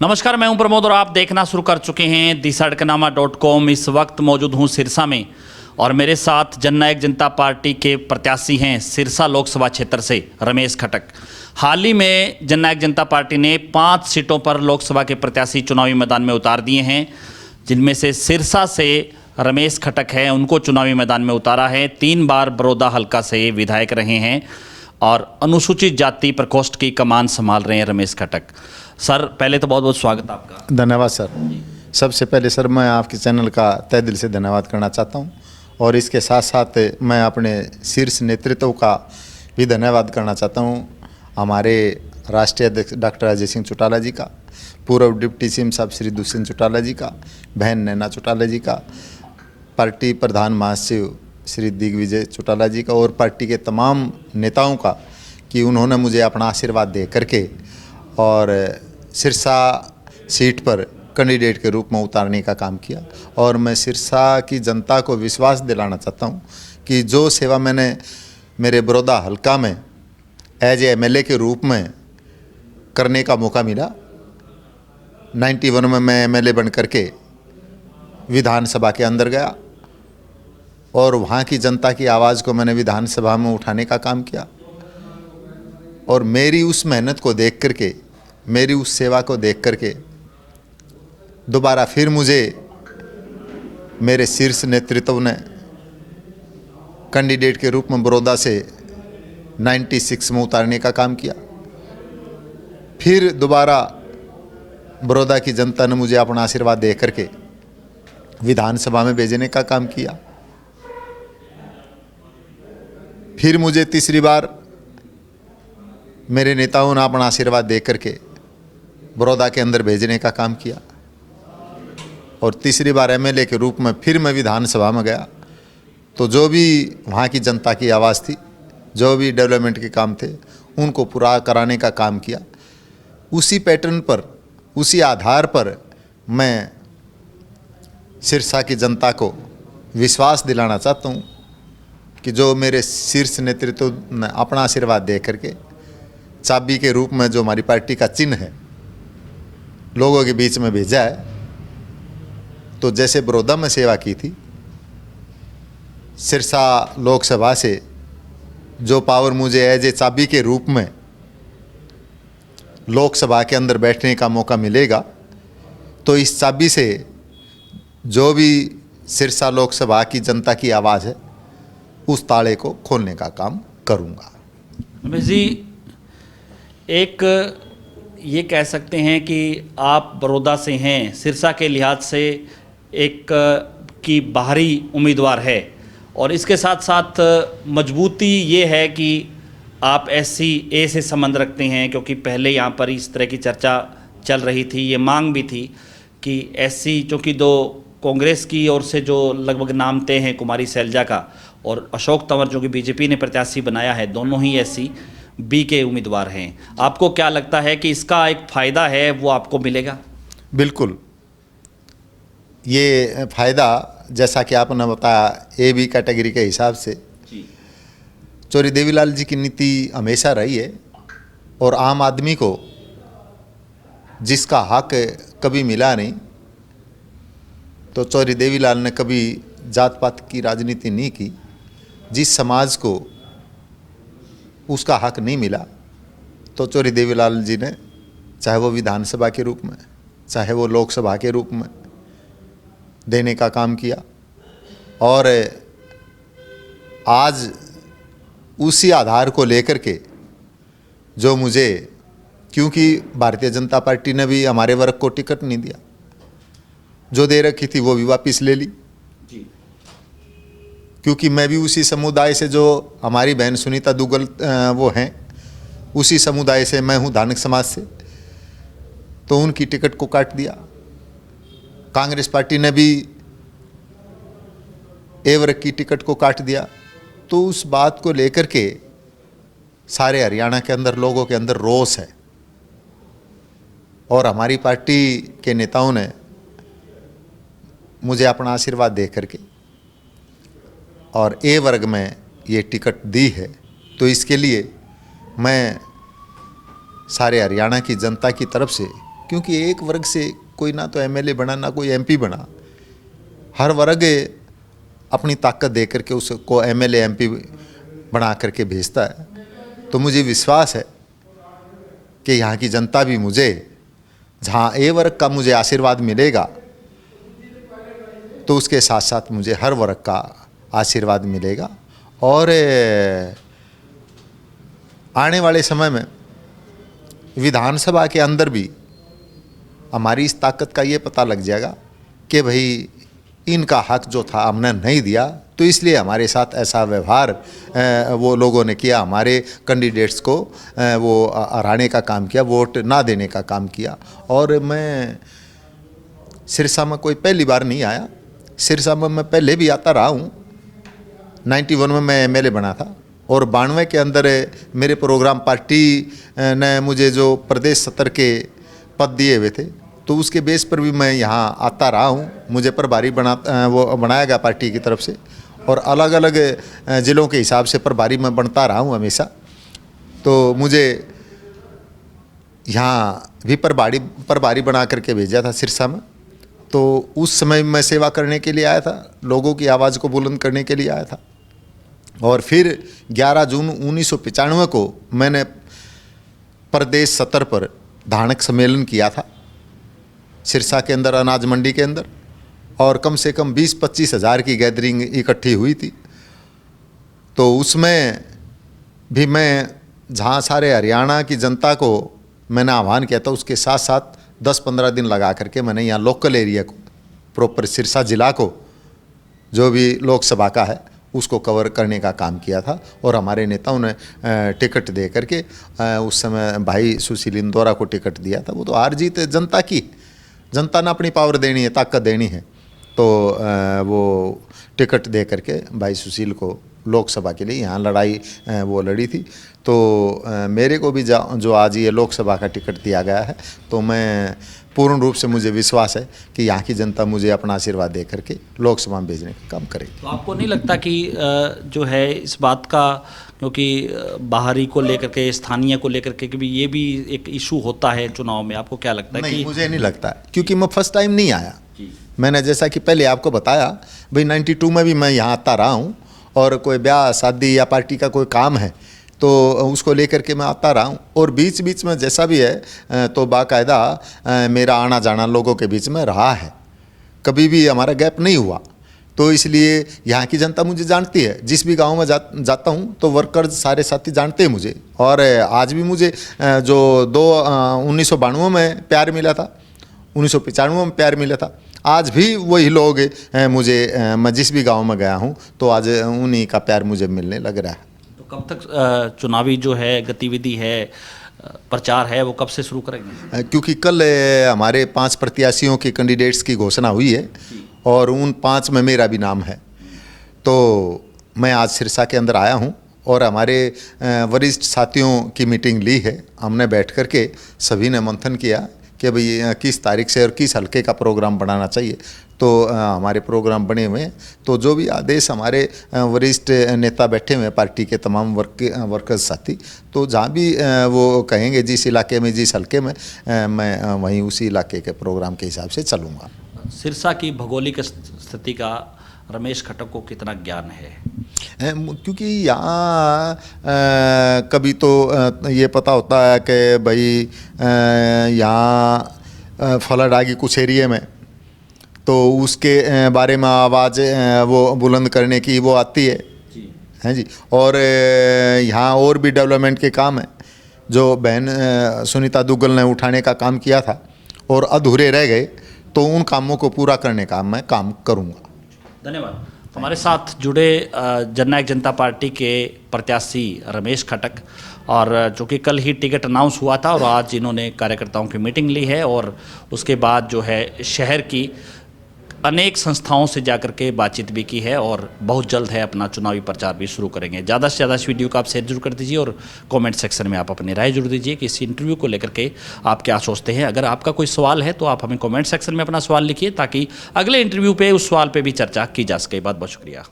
नमस्कार, मैं हूं प्रमोद और आप देखना शुरू कर चुके हैं दिसड़कनामा.com। इस वक्त मौजूद हूं सिरसा में और मेरे साथ जननायक जनता पार्टी के प्रत्याशी हैं सिरसा लोकसभा क्षेत्र से रमेश खटक। हाल ही में जननायक जनता पार्टी ने 5 सीटों पर लोकसभा के प्रत्याशी चुनावी मैदान में उतार दिए हैं, जिनमें से सिरसा से रमेश खटक हैं, उनको चुनावी मैदान में उतारा है। 3 बार बड़ौदा हल्का से विधायक रहे हैं और अनुसूचित जाति प्रकोष्ठ की कमान संभाल रहे हैं रमेश खटक। सर, पहले तो बहुत बहुत स्वागत आपका। धन्यवाद सर। सबसे पहले सर मैं आपके चैनल का तहे दिल से धन्यवाद करना चाहता हूं और इसके साथ साथ मैं अपने शीर्ष नेतृत्व का भी धन्यवाद करना चाहता हूं। हमारे राष्ट्रीय अध्यक्ष डॉक्टर अजय सिंह चौटाला जी का, पूर्व डिप्टी सीएम साहब श्री दुष्यंत चौटाला जी का, बहन नैना चौटाला जी का, पार्टी प्रधान महासचिव श्री दिग्विजय चौटाला जी का और पार्टी के तमाम नेताओं का कि उन्होंने मुझे अपना आशीर्वाद दे करके और सिरसा सीट पर कैंडिडेट के रूप में उतारने का काम किया। और मैं सिरसा की जनता को विश्वास दिलाना चाहता हूं कि जो सेवा मैंने मेरे बड़ौदा हल्का में एज एमएलए के रूप में करने का मौका मिला, 91 में मैं एमएलए बन करके विधानसभा के अंदर गया और वहाँ की जनता की आवाज़ को मैंने विधानसभा में उठाने का काम किया। और मेरी उस मेहनत को देख करके, मेरी उस सेवा को देख करके दोबारा फिर मुझे मेरे शीर्ष नेतृत्व ने कैंडिडेट के रूप में बड़ौदा से 96 में उतारने का काम किया। फिर दोबारा बड़ौदा की जनता ने मुझे अपना आशीर्वाद दे करके विधानसभा में भेजने का काम किया। फिर मुझे तीसरी बार मेरे नेताओं ने अपना आशीर्वाद दे करके बड़ौदा के अंदर भेजने का काम किया और तीसरी बार एमएलए के रूप में फिर मैं विधानसभा में गया। तो जो भी वहाँ की जनता की आवाज़ थी, जो भी डेवलपमेंट के काम थे, उनको पूरा कराने का काम किया। उसी पैटर्न पर, उसी आधार पर मैं सिरसा की जनता को विश्वास दिलाना चाहता हूँ कि जो मेरे शीर्ष नेतृत्व ने अपना आशीर्वाद दे करके चाबी के रूप में जो हमारी पार्टी का चिन्ह है लोगों के बीच में भेजा है, तो जैसे बड़ौदा में सेवा की थी, सिरसा लोकसभा से जो पावर मुझे एज ए चाबी के रूप में लोकसभा के अंदर बैठने का मौका मिलेगा, तो इस चाबी से जो भी सिरसा लोकसभा की जनता की आवाज़ है उस ताले को खोलने का काम करूँगा। रमेश जी, एक ये कह सकते हैं कि आप बड़ौदा से हैं, सिरसा के लिहाज से एक की बाहरी उम्मीदवार है और इसके साथ साथ मजबूती ये है कि आप SC A से संबंध रखते हैं, क्योंकि पहले यहाँ पर इस तरह की चर्चा चल रही थी, ये मांग भी थी कि SC, चूँकि 2 कांग्रेस की ओर से जो लगभग नाम तय हैं, कुमारी सैलजा का और अशोक तंवर जो कि बीजेपी ने प्रत्याशी बनाया है, दोनों ही SC B के उम्मीदवार हैं। आपको क्या लगता है कि इसका एक फ़ायदा है वो आपको मिलेगा? बिल्कुल, ये फ़ायदा जैसा कि आपने बताया AB कैटेगरी के हिसाब से चौधरी देवीलाल जी की नीति हमेशा रही है और आम आदमी को जिसका हक कभी मिला नहीं, तो चौधरी देवीलाल ने कभी जात पात की राजनीति नहीं की। जिस समाज को उसका हक नहीं मिला, तो चौधरी देवीलाल जी ने, चाहे वो विधानसभा के रूप में, चाहे वो लोकसभा के रूप में, देने का काम किया। और आज उसी आधार को लेकर के जो मुझे, क्योंकि भारतीय जनता पार्टी ने भी हमारे वर्ग को टिकट नहीं दिया, जो दे रखी थी वो भी वापस ले ली, क्योंकि मैं भी उसी समुदाय से, जो हमारी बहन सुनीता दुग्गल वो हैं, उसी समुदाय से मैं हूँ, धानक समाज से, तो उनकी टिकट को काट दिया। कांग्रेस पार्टी ने भी ए वर्ग की टिकट को काट दिया। तो उस बात को लेकर के सारे हरियाणा के अंदर लोगों के अंदर रोष है और हमारी पार्टी के नेताओं ने मुझे अपना आशीर्वाद दे करके और ए वर्ग में ये टिकट दी है। तो इसके लिए मैं सारे हरियाणा की जनता की तरफ से क्योंकि एक वर्ग से कोई ना तो एमएलए बना ना कोई एमपी बना, हर वर्ग अपनी ताकत दे करके उसको एमएलए एमपी बना करके भेजता है। तो मुझे विश्वास है कि यहाँ की जनता भी मुझे, जहाँ ए वर्ग का मुझे आशीर्वाद मिलेगा तो उसके साथ साथ मुझे हर वर्ग का आशीर्वाद मिलेगा। और आने वाले समय में विधानसभा के अंदर भी हमारी इस ताकत का ये पता लग जाएगा कि भाई इनका हक जो था हमने नहीं दिया, तो इसलिए हमारे साथ ऐसा व्यवहार वो लोगों ने किया, हमारे कैंडिडेट्स को वो हराने का काम किया, वोट ना देने का काम किया। और मैं सिरसा में कोई पहली बार नहीं आया, सिरसा में मैं पहले भी आता रहा हूँ। 91 में मैं एमएलए बना था और 92 के अंदर मेरे प्रोग्राम पार्टी ने मुझे जो प्रदेश सत्र के पद दिए हुए थे, तो उसके बेस पर भी मैं यहाँ आता रहा हूँ। मुझे प्रभारी बनाया गया पार्टी की तरफ से, और अलग अलग ज़िलों के हिसाब से प्रभारी मैं बनता रहा हूँ हमेशा। तो मुझे यहाँ भी प्रभारी बना करके भेजा था सिरसा में। तो उस समय मैं सेवा करने के लिए आया था, लोगों की आवाज़ को बुलंद करने के लिए आया था। और फिर 11 जून 1995 को मैंने प्रदेश सत्र पर धानक सम्मेलन किया था सिरसा के अंदर, अनाज मंडी के अंदर, और कम से कम 20-25 हज़ार की गैदरिंग इकट्ठी हुई थी। तो उसमें भी मैं, जहाँ सारे हरियाणा की जनता को मैंने आह्वान किया था, उसके साथ साथ 10-15 दिन लगा करके मैंने यहाँ लोकल एरिया को, प्रॉपर सिरसा ज़िला को, जो भी लोकसभा का है, उसको कवर करने का काम किया था। और हमारे नेताओं ने टिकट दे करके, उस समय भाई सुशील इंदौरा को टिकट दिया था। वो तो हार जीत जनता की, जनता ने अपनी पावर देनी है, ताकत देनी है। तो वो टिकट दे करके भाई सुशील को लोकसभा के लिए यहाँ लड़ाई वो लड़ी थी। तो मेरे को भी जो आज ये लोकसभा का टिकट दिया गया है, तो मैं पूर्ण रूप से, मुझे विश्वास है कि यहाँ की जनता मुझे अपना आशीर्वाद दे करके लोकसभा में भेजने का काम करेगी। तो आपको नहीं लगता कि जो है इस बात का, क्योंकि बाहरी को लेकर के, स्थानीय को लेकर के भी ये भी एक इशू होता है चुनाव में, आपको क्या लगता है? नहीं, कि मुझे नहीं लगता, क्योंकि मैं फर्स्ट टाइम नहीं आया। मैंने जैसा कि पहले आपको बताया भाई, 92 में भी मैं यहाँ आता रहा हूँ, और कोई ब्याह शादी या पार्टी का कोई काम है तो उसको लेकर के मैं आता रहा हूँ। और बीच बीच में जैसा भी है तो बाकायदा मेरा आना जाना लोगों के बीच में रहा है, कभी भी हमारा गैप नहीं हुआ। तो इसलिए यहाँ की जनता मुझे जानती है। जिस भी गांव में जाता हूँ तो वर्कर्स सारे साथी जानते हैं मुझे। और आज भी मुझे जो 1992 में प्यार मिला था, 1995 में प्यार मिला था, आज भी वही लोग मुझे, मैं जिस भी गांव में गया हूँ तो आज उन्हीं का प्यार मुझे मिलने लग रहा है। तो कब तक चुनावी जो है गतिविधि है, प्रचार है, वो कब से शुरू करेंगे? क्योंकि कल हमारे 5 प्रत्याशियों की कैंडिडेट्स की घोषणा हुई है और उन 5 में मेरा भी नाम है। तो मैं आज सिरसा के अंदर आया हूँ और हमारे वरिष्ठ साथियों की मीटिंग ली है। हमने बैठ कर के सभी ने मंथन किया कि भाई किस तारीख से और किस हल्के का प्रोग्राम बनाना चाहिए। तो हमारे प्रोग्राम बने हुए हैं। तो जो भी आदेश हमारे वरिष्ठ नेता बैठे हुए हैं, पार्टी के तमाम वर्कर्स साथी, तो जहाँ भी वो कहेंगे जिस इलाके में, जिस हल्के में, मैं वहीं उसी इलाके के प्रोग्राम के हिसाब से चलूँगा। सिरसा की भौगोलिक स्थिति का रमेश खटक को कितना ज्ञान है? क्योंकि यहाँ कभी तो ये पता होता है कि भाई यहाँ फ्लड आ गई कुछ एरिया में, तो उसके बारे में आवाज़ वो बुलंद करने की वो आती है जी, हैं जी। और यहाँ और भी डेवलपमेंट के काम हैं जो बहन सुनीता दुग्गल ने उठाने का काम किया था और अधूरे रह गए, तो उन कामों को पूरा करने का मैं काम करूँगा। धन्यवाद। हमारे साथ जुड़े जननायक जनता पार्टी के प्रत्याशी रमेश खटक, और जो कि कल ही टिकट अनाउंस हुआ था और आज इन्होंने कार्यकर्ताओं की मीटिंग ली है और उसके बाद जो है शहर की अनेक संस्थाओं से जाकर के बातचीत भी की है और बहुत जल्द है अपना चुनावी प्रचार भी शुरू करेंगे। ज़्यादा से ज़्यादा इस वीडियो को आप शेयर जरूर कर दीजिए और कमेंट सेक्शन में आप अपनी राय जरूर दीजिए कि इस इंटरव्यू को लेकर के आप क्या सोचते हैं। अगर आपका कोई सवाल है तो आप हमें कमेंट सेक्शन में अपना सवाल लिखिए ताकि अगले इंटरव्यू पे उस सवाल पे भी चर्चा की जा सके। बहुत बहुत शुक्रिया।